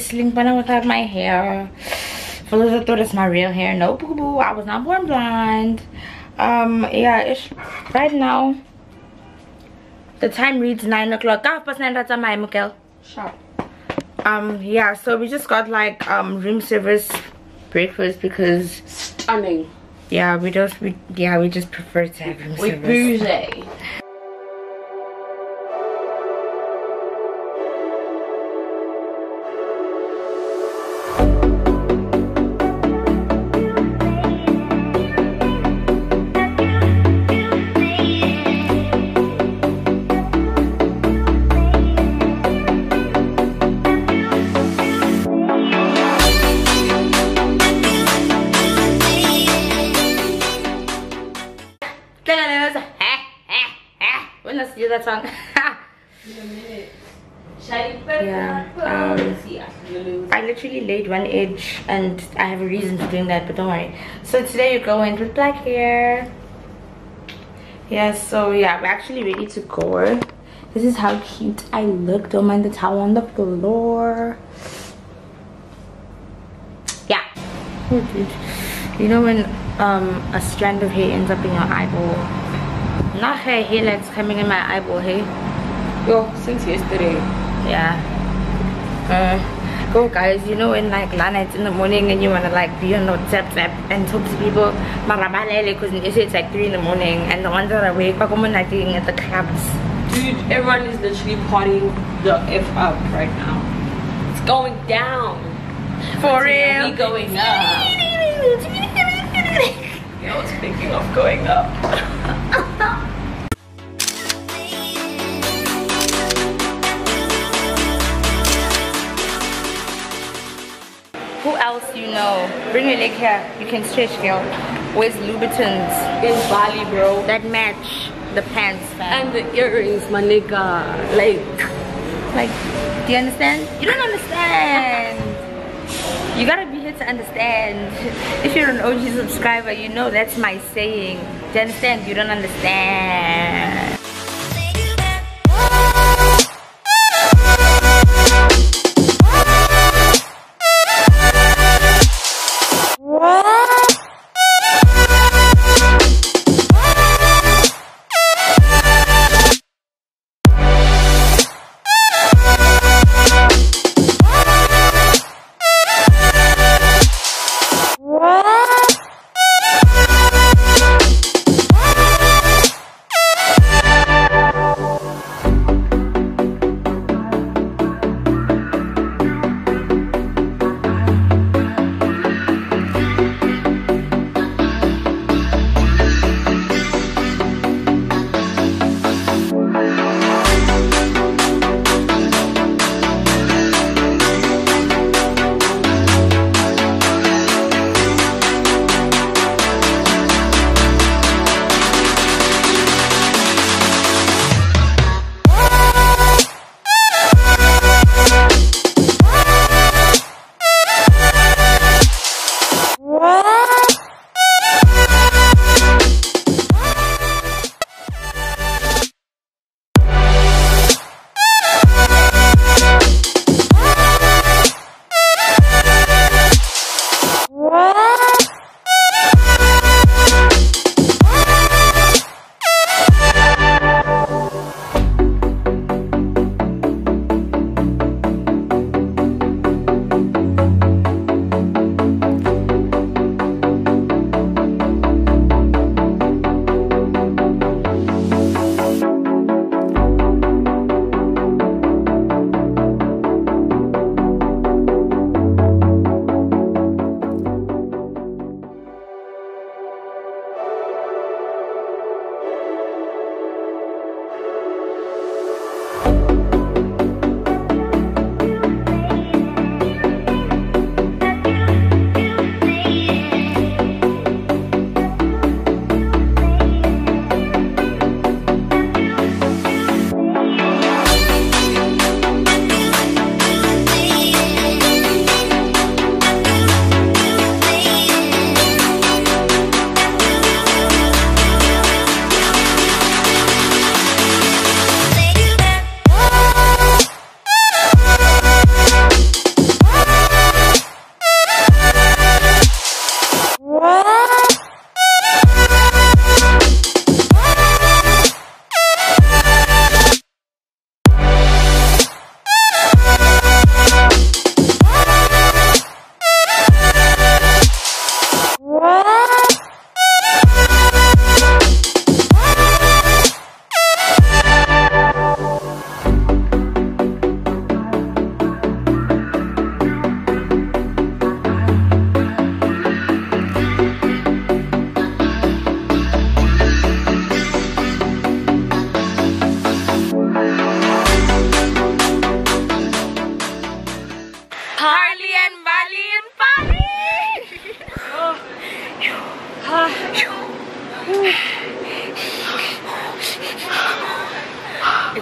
whistling when I without my hair. For those that thought it's my real hair, no, boo boo, I was not born blind. Yeah, it's right now. The time reads 9 o'clock. Sharp. Yeah, so we just got like room service breakfast because Stunning. yeah, we just prefer to have room With service. bougie. When I see that song. Yeah, I literally laid one edge and I have a reason for doing that, but don't worry. So today you go in with black hair. Yeah, so yeah, we're actually ready to go. This is how cute I look. Don't mind the towel on the floor. Yeah. Oh, dude. You know when a strand of hair ends up in your eyeball? Not hair that's coming in my eyeball, hey? Yo, since yesterday. Yeah. Go guys, you know when like nights in the morning and you wanna like be on WhatsApp and talk to people, because it's like 3 in the morning and the ones that are awake are communicating at the clubs. Dude, everyone is literally partying the F up right now. It's going down. For real. We going up. Yo, speaking of going up. Who else you know? Bring your leg here. You can stretch, girl. Where's Louboutins? In Bali, bro. That match the pants, fam. And the earrings, my nigga. Like, do you understand? You don't understand. You gotta be here to understand. If you're an OG subscriber, you know that's my saying. Do you understand? You don't understand.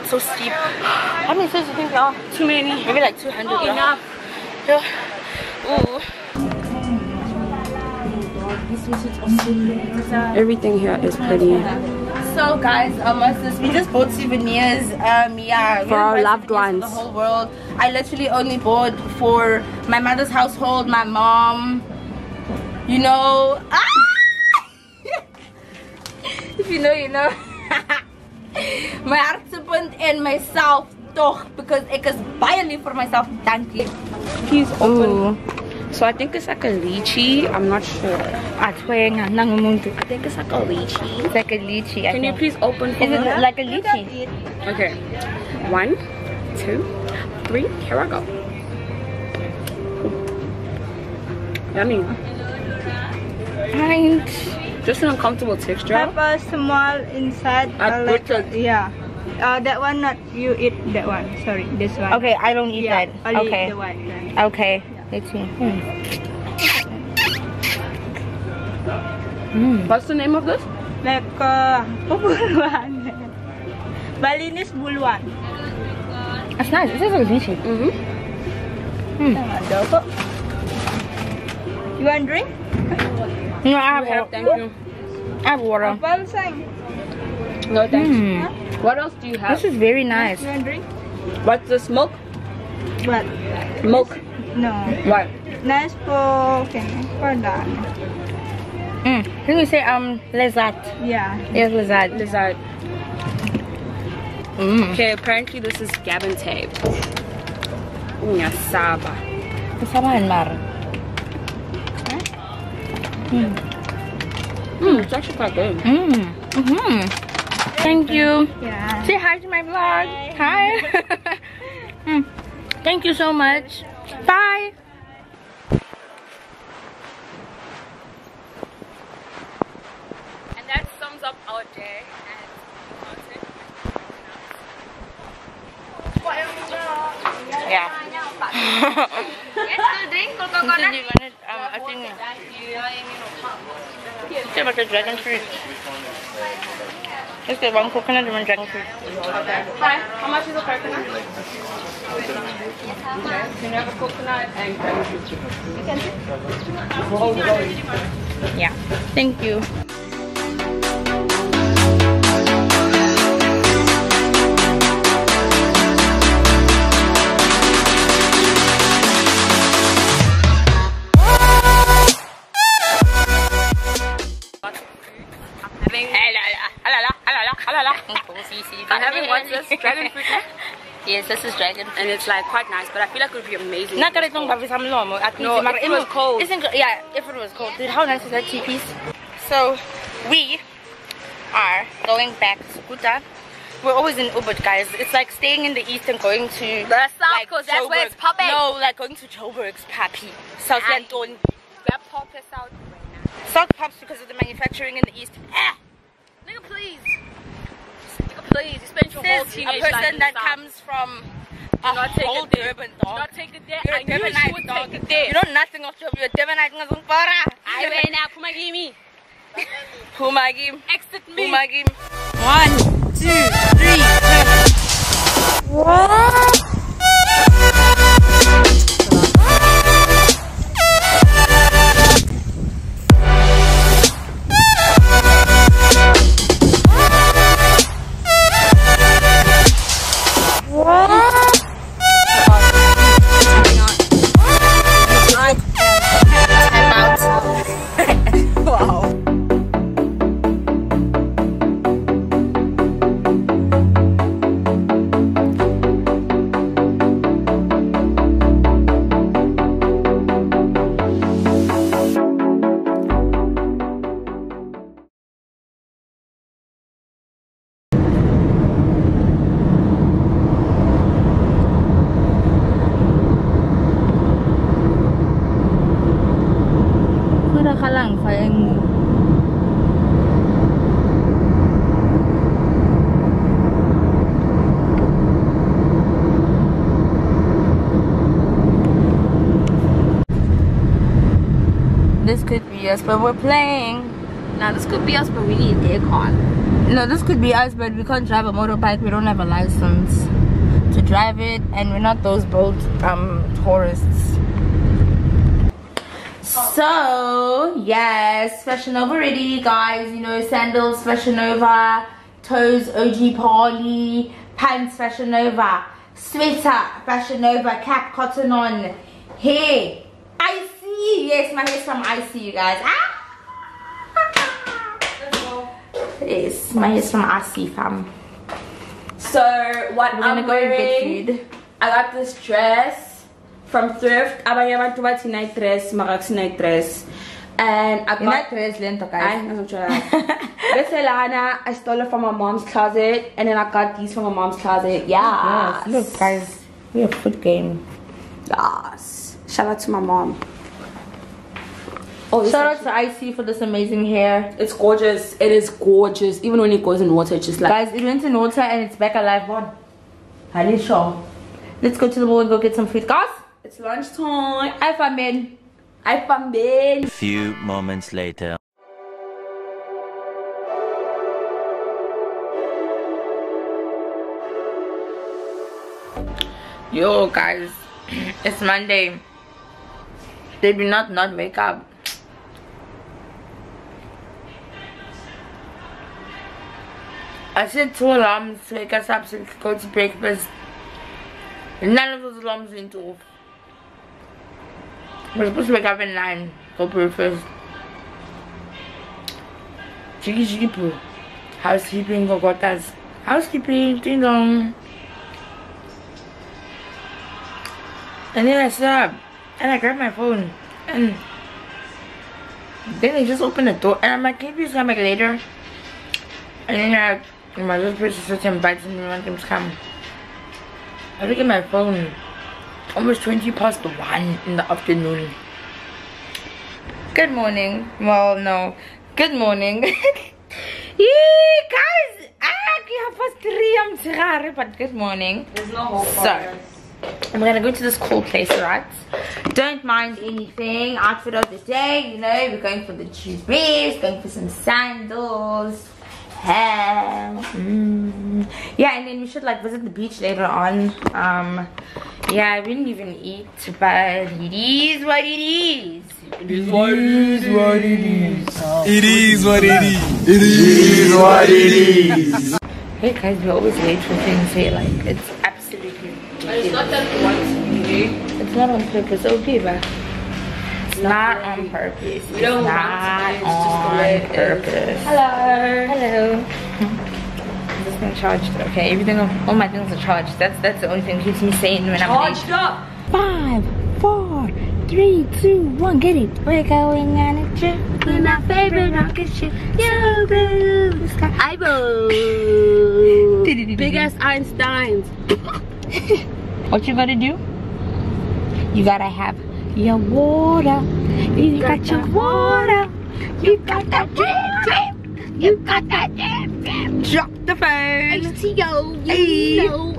so steep. How many stairs do you think there are? Too many. Maybe like 200. Oh, enough. Yeah. Ooh. Everything here is pretty. So guys, we just bought souvenirs. Yeah, for our loved ones. For the whole world. I literally only bought for my mother's household, my mom. You know. If you know, you know. My hartsepunt and myself toch, because ek is baie lief for myself. Thank you. He's open. So I think it's like a lychee. I'm not sure. I think it's like a lychee. It's like a lychee. Can you please open for me? Is it like a lychee? Okay. 1, 2, 3. Here I go. Yummy. Right. Just an uncomfortable texture. Have a small inside. Like, yeah. That one not you eat that one. Sorry, this one. Okay, I don't eat that. Only Okay. the white one. Okay. Let's see. What's the name of this? Like Buluan. Balinese Buluan. That's nice. This is a lychee. You want drink? No, I have water. Thank you. I have water. Apple sang. No thanks. What else do you have? This is very nice. You want drink? What's the smoke? What? Milk. No. What? Nice for that. Let me say lezat. Yeah. Yes, lezat. Lizard. Okay, apparently this is Gavin tape. Nyasaba. Kasamahan mar. It's actually quite good. Thank you. Yeah. Say hi to my vlog. Hi. Thank you so much. Bye. And that sums up our day. Yeah. I think it's like a dragon fruit. Let's get one coconut and one dragon fruit. Hi, how much is a coconut? Okay, can you have a coconut and Yeah. Thank you. I'm having what's this? Dragon fruit? Yes, this is dragon fruit. And it's like quite nice, but I feel like it would be amazing. No, if it was cold. If it was cold. Yeah, if it was cold. Dude, how nice is that tea piece? So, we are going back to Kuta. We're always in Ubud, guys. It's like staying in the east and going to the south, like, because that's where it's popping. No, like going to Joburg's Papi. South Lanton. That pop is out. South pops because of the manufacturing in the east. Nigga, please. Nigga, please. You spent your whole teenage life a person in that the south. comes from not take whole it there. Durban, dog. Not take it there. You're I a knew she Durbanite, would dog. take it there. You know nothing of Joburg. You're a Durbanite. I went now. Pumagimi. Humagim. Exit me. Humagim. 1, 2, 3. What? This could be us, but we're playing. Now this could be us, but we need aircon. No, this could be us, but we can't drive a motorbike. We don't have a license to drive it, and we're not those bold tourists. So yes, Fashion Nova ready, guys. You know, sandals Fashion Nova, toes OG Parely, pants Fashion Nova, sweater Fashion Nova, cap cotton on, hair icy. Yes, my hair's from icy, you guys. Yes, my hair's from icy, fam. So what I'm wearing, get food. I got this dress from thrift. Abaya went to buy night dress, Maraxi night dress, and I got night dress lento, guys. This Elana, I stole it from my mom's closet, and then I got these from my mom's closet. Yeah. Yes, look, guys, we have foot game. Yes. Shout out to my mom. Oh, shout out to Icy for this amazing hair. It's gorgeous. It is gorgeous. Even when it goes in water, it's just like. Guys, it went in water and it's back alive. One. Honey, sure. Let's go to the mall and go get some food, guys. It's lunchtime. I found Ben. A few moments later. Yo, guys, it's Monday. They do not wake up. I set 2 alarms to wake us up so we could go to breakfast. None of those alarms went off. We're supposed to wake up at 9, go breakfast. Jiggy poo. Housekeeping, got us. Housekeeping, ding dong. And then I sat up and I grabbed my phone and then they just opened the door and I'm like, can you please come back later? And then my little person sits and bites me and wants to come. I look at my phone, almost 1:20 in the afternoon. Good morning. Well, no. Good morning. Yeah, guys, I'm sorry, but good morning. There's no hope for So, us. I'm gonna go to this cool place, right? Don't mind anything. Outfit of the day, you know, we're going for the shoes, going for some sandals. Yeah, and then we should like visit the beach later on. Yeah, we didn't even eat, but it is what it is. It is what it is. It is what it is. It is what it is. Hey guys, we always wait for things here, like it's absolutely ridiculous. It's not that we want to be. It's not on purpose, okay, but it's not on purpose. We don't not want to, it's just the way it is. purpose. Hello. Hello. Is this thing charged? Okay, everything, all my things are charged. That's the only thing that keeps me sane when I'm late. Charged up. 5, 4, 3, 2, 1, get it. We're going on a trip in our favorite rocket ship. Yo, boo, I boo. Big ass Einsteins. What you gotta do? You gotta have your water. You got your water. You got that drip. You got that drip. Drop the phone. HTO, Hey. you know.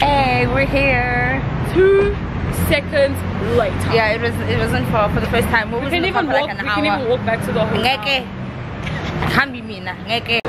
Hey, we're here. 2 seconds later. Yeah, it wasn't for the first time. We can even walk. We can even walk back to the hotel. Ngeke. Can't be me na. Ngeke.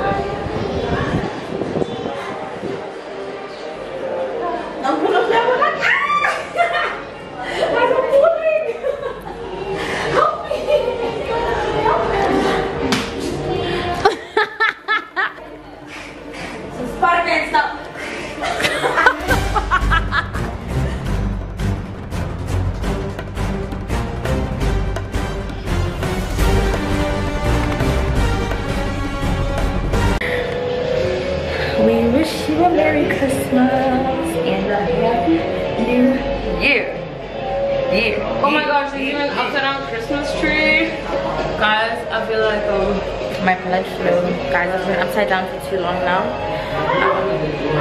We wish you a Merry Christmas and a Happy New Year. Oh my gosh, there's even an upside down Christmas tree. Guys, I feel like My blood flow. Guys, I've been upside down for too long now.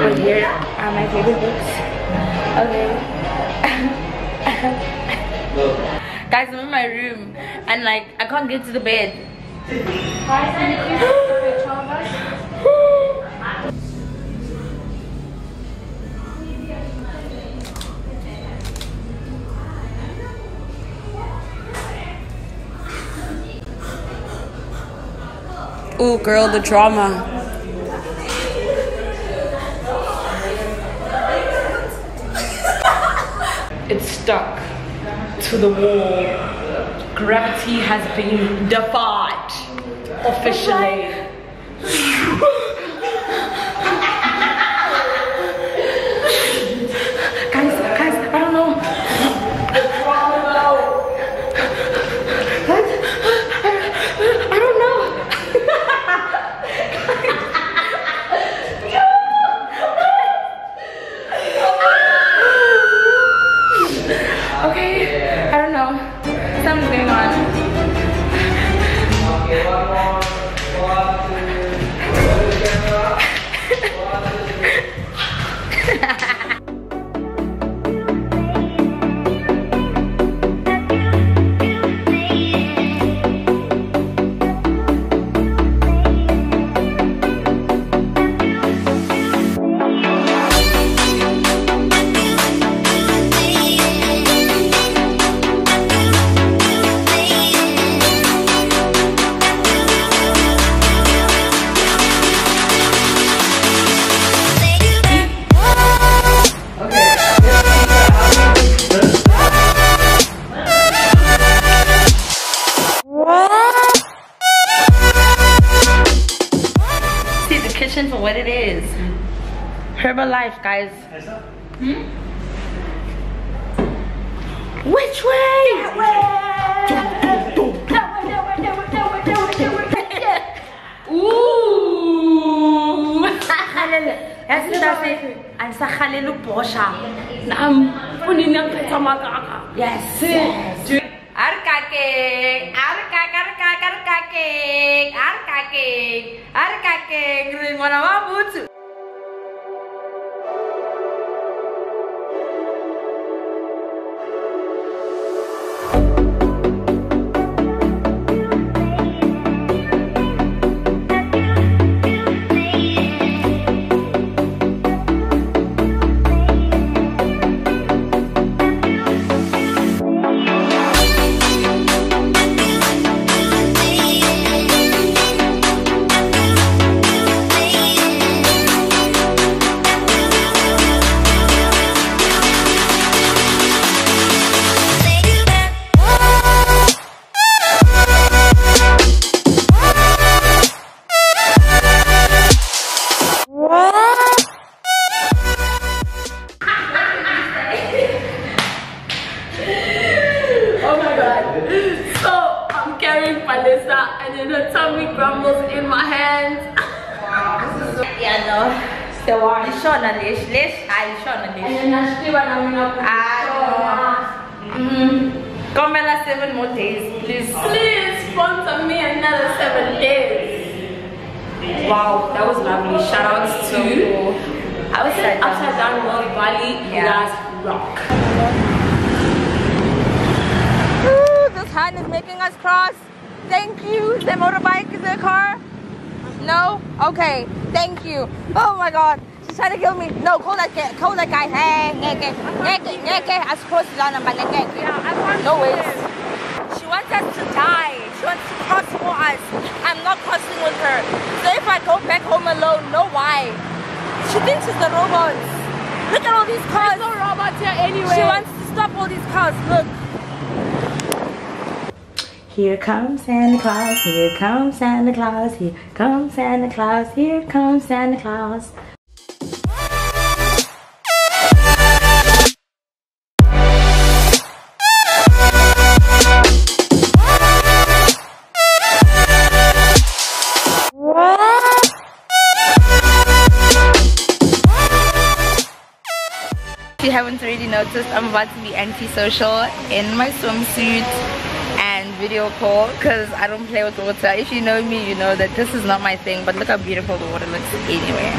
But here are my favorite books. Okay. Guys, I'm in my room and like I can't get to the bed. oh girl, the drama. It's stuck to the wall. Gravity has been defied officially. Guys, I don't know. I don't know. Okay, I don't know. Something's going on. Okay, one more. One, two. Hold the camera. For what it is. Herbalife, guys. Which way? That way. Ooh. Yes. And then her tummy grumbles in my hands. Wow, this is so... Yeah, no. So, you sure not this? You sure not this? And then I still want Come back 7 more days, please. Please sponsor me another 7 days. Wow, that was lovely. Shout outs to Upside Down World Bali. You guys rock. Ooh, this hand is making us cross. Thank you. The motorbike is a car? No? Okay. Thank you. Oh my god. She's trying to kill me. No, call that guy. Hey, I supposed to learn about that. No ways. She wants us to die. She wants to cross for us. I'm not crossing with her. So if I go back home alone, no why. She thinks she's the robots. Look at all these cars. There's no robots here anyway. She wants to stop all these cars. Look. Here comes Santa Claus, here comes Santa Claus, here comes Santa Claus, here comes Santa Claus. If you haven't already noticed, I'm about to be antisocial in my swimsuit and video call because I don't play with water. If you know me, you know that this is not my thing, but look how beautiful the water looks anyway.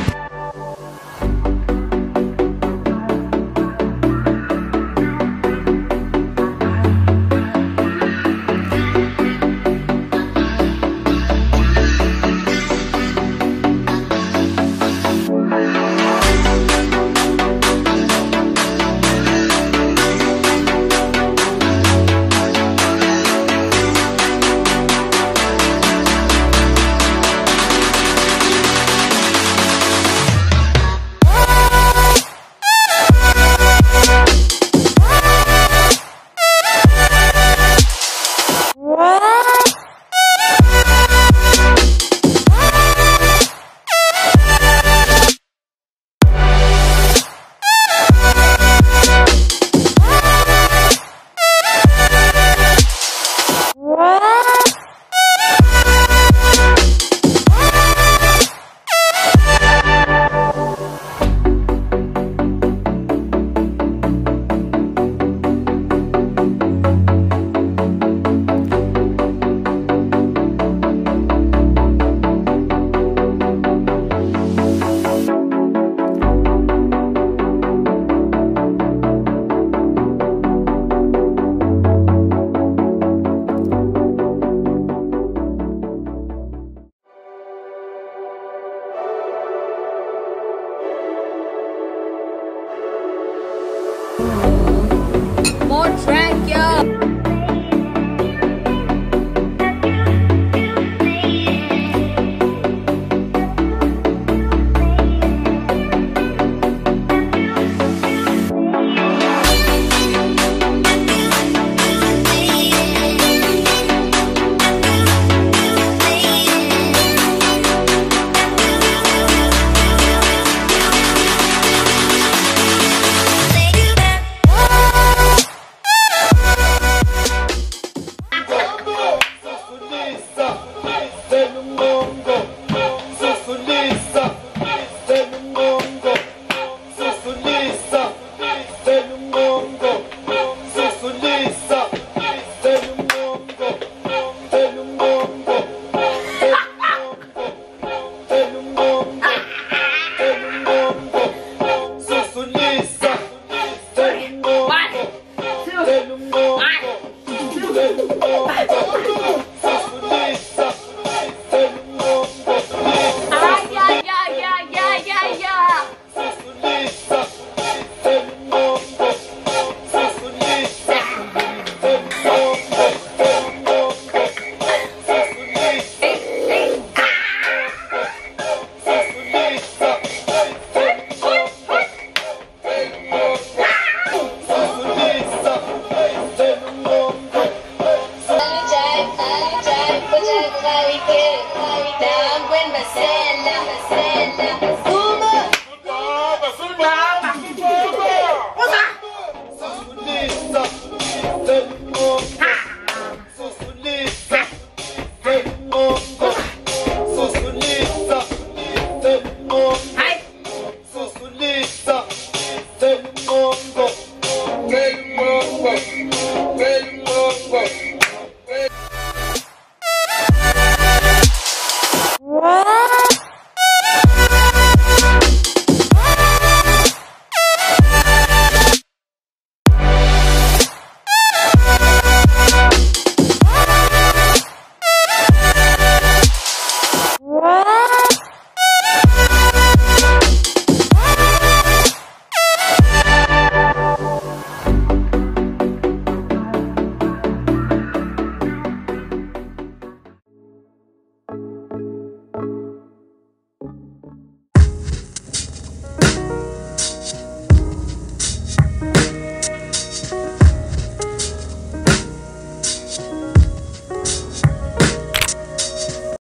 Oh